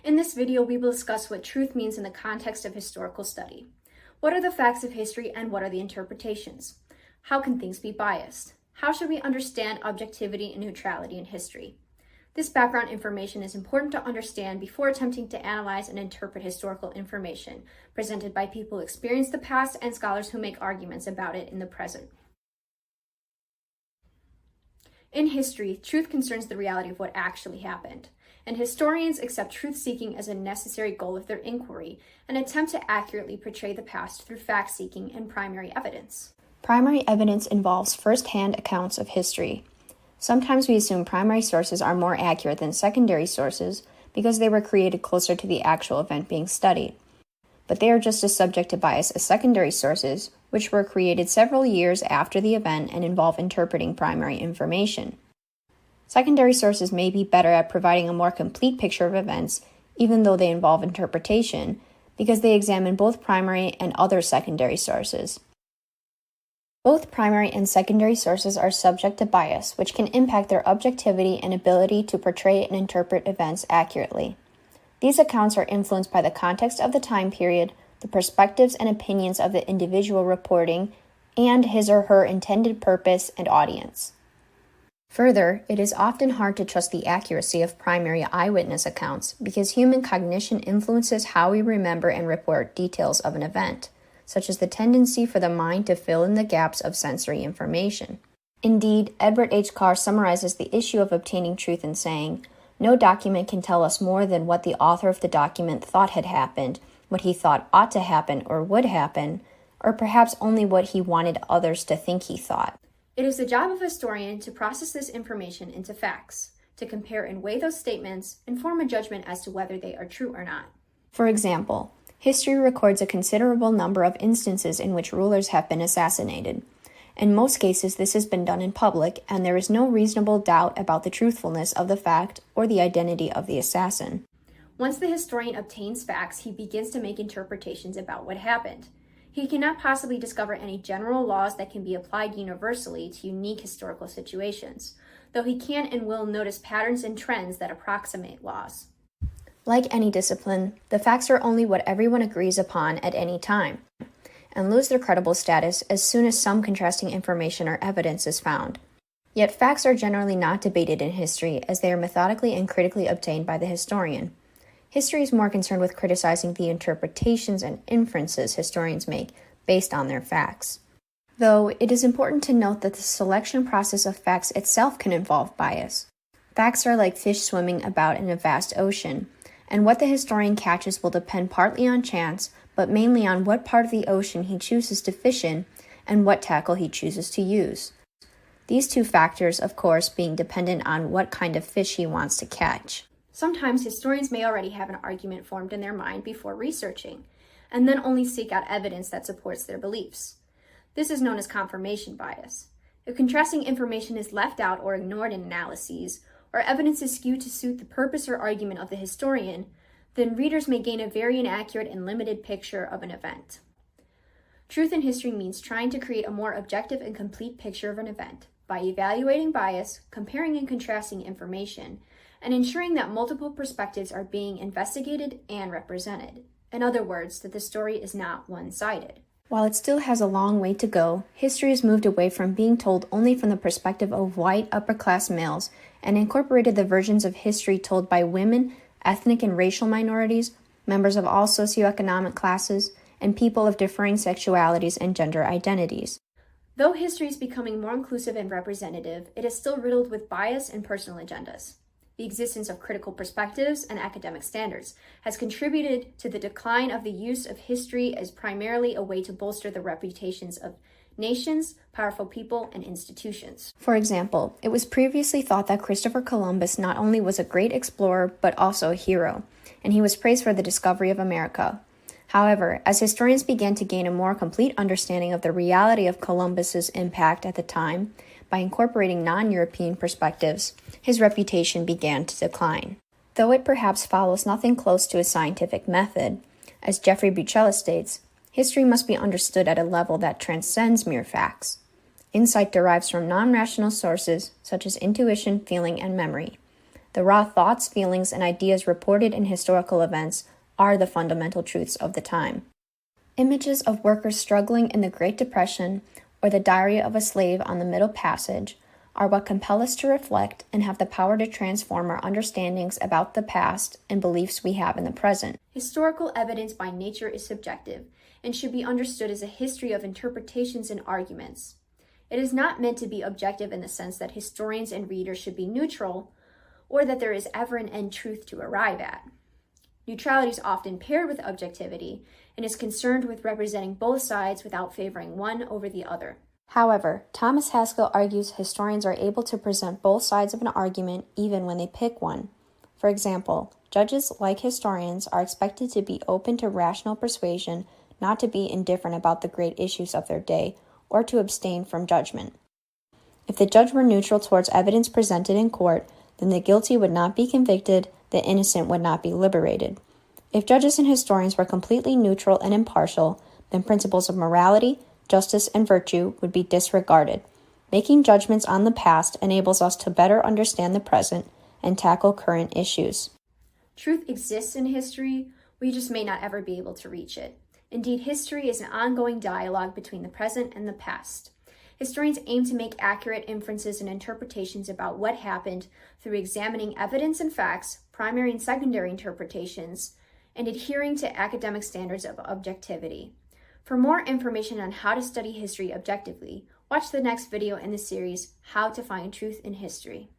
In this video, we will discuss what truth means in the context of historical study. What are the facts of history and what are the interpretations? How can things be biased? How should we understand objectivity and neutrality in history? This background information is important to understand before attempting to analyze and interpret historical information presented by people who experience the past and scholars who make arguments about it in the present. In history, truth concerns the reality of what actually happened, and historians accept truth-seeking as a necessary goal of their inquiry and attempt to accurately portray the past through fact-seeking and primary evidence. Primary evidence involves first-hand accounts of history. Sometimes we assume primary sources are more accurate than secondary sources because they were created closer to the actual event being studied. But they are just as subject to bias as secondary sources, which were created several years after the event and involve interpreting primary information. Secondary sources may be better at providing a more complete picture of events, even though they involve interpretation, because they examine both primary and other secondary sources. Both primary and secondary sources are subject to bias, which can impact their objectivity and ability to portray and interpret events accurately. These accounts are influenced by the context of the time period, the perspectives and opinions of the individual reporting, and his or her intended purpose and audience. Further, it is often hard to trust the accuracy of primary eyewitness accounts because human cognition influences how we remember and report details of an event, such as the tendency for the mind to fill in the gaps of sensory information. Indeed, Edward H. Carr summarizes the issue of obtaining truth in saying, "No document can tell us more than what the author of the document thought had happened, what he thought ought to happen or would happen, or perhaps only what he wanted others to think he thought." It is the job of a historian to process this information into facts, to compare and weigh those statements, and form a judgment as to whether they are true or not. For example, history records a considerable number of instances in which rulers have been assassinated. In most cases, this has been done in public, and there is no reasonable doubt about the truthfulness of the fact or the identity of the assassin. Once the historian obtains facts, he begins to make interpretations about what happened. He cannot possibly discover any general laws that can be applied universally to unique historical situations, though he can and will notice patterns and trends that approximate laws. Like any discipline, the facts are only what everyone agrees upon at any time, and lose their credible status as soon as some contrasting information or evidence is found. Yet facts are generally not debated in history as they are methodically and critically obtained by the historian. History is more concerned with criticizing the interpretations and inferences historians make based on their facts. Though it is important to note that the selection process of facts itself can involve bias. Facts are like fish swimming about in a vast ocean, and what the historian catches will depend partly on chance, but mainly on what part of the ocean he chooses to fish in and what tackle he chooses to use. These two factors, of course, being dependent on what kind of fish he wants to catch. Sometimes historians may already have an argument formed in their mind before researching, and then only seek out evidence that supports their beliefs. This is known as confirmation bias. If contrasting information is left out or ignored in analyses, or evidence is skewed to suit the purpose or argument of the historian, then readers may gain a very inaccurate and limited picture of an event. Truth in history means trying to create a more objective and complete picture of an event by evaluating bias, comparing and contrasting information, and ensuring that multiple perspectives are being investigated and represented. In other words, that the story is not one-sided. While it still has a long way to go, history has moved away from being told only from the perspective of white upper-class males and incorporated the versions of history told by women, ethnic and racial minorities, members of all socioeconomic classes, and people of differing sexualities and gender identities. Though history is becoming more inclusive and representative, it is still riddled with bias and personal agendas. The existence of critical perspectives and academic standards has contributed to the decline of the use of history as primarily a way to bolster the reputations of nations, powerful people, and institutions. For example, it was previously thought that Christopher Columbus not only was a great explorer, but also a hero, and he was praised for the discovery of America. However, as historians began to gain a more complete understanding of the reality of Columbus's impact at the time, by incorporating non-European perspectives, his reputation began to decline. Though it perhaps follows nothing close to a scientific method, as Jeffrey Buchella states, history must be understood at a level that transcends mere facts. Insight derives from non-rational sources such as intuition, feeling, and memory. The raw thoughts, feelings, and ideas reported in historical events are the fundamental truths of the time. Images of workers struggling in the Great Depression or the diary of a slave on the Middle Passage are what compel us to reflect and have the power to transform our understandings about the past and beliefs we have in the present. Historical evidence by nature is subjective and should be understood as a history of interpretations and arguments. It is not meant to be objective in the sense that historians and readers should be neutral, or that there is ever an end truth to arrive at. Neutrality is often paired with objectivity and is concerned with representing both sides without favoring one over the other. However, Thomas Haskell argues historians are able to present both sides of an argument even when they pick one. For example, judges, like historians, are expected to be open to rational persuasion, not to be indifferent about the great issues of their day, or to abstain from judgment. If the judge were neutral towards evidence presented in court, then the guilty would not be convicted, the innocent would not be liberated. If judges and historians were completely neutral and impartial, then principles of morality, justice, and virtue would be disregarded. Making judgments on the past enables us to better understand the present and tackle current issues. Truth exists in history, we just may not ever be able to reach it. Indeed, history is an ongoing dialogue between the present and the past. Historians aim to make accurate inferences and interpretations about what happened through examining evidence and facts, primary and secondary interpretations, and adhering to academic standards of objectivity. For more information on how to study history objectively, watch the next video in the series, How to Find Truth in History.